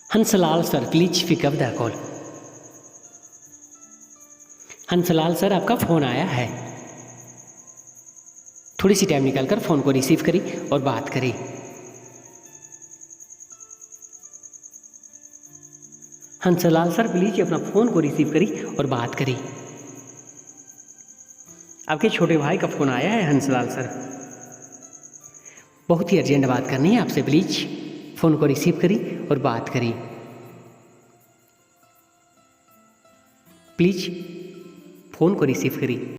Hanslal sir please pick up the call. Hanslal sir आपका phone आया है, थोड़ी सी टाइम निकालकर फ़ोन को रिसीव करी और बात करी। हंसलाल सर प्लीज अपना फ़ोन को रिसीव करी और बात करी। आपके छोटे भाई का फ़ोन आया है हंसलाल सर, बहुत ही अर्जेंट बात करनी है आपसे, प्लीज फ़ोन को रिसीव करी और बात करी। प्लीज फ़ोन को रिसीव करी।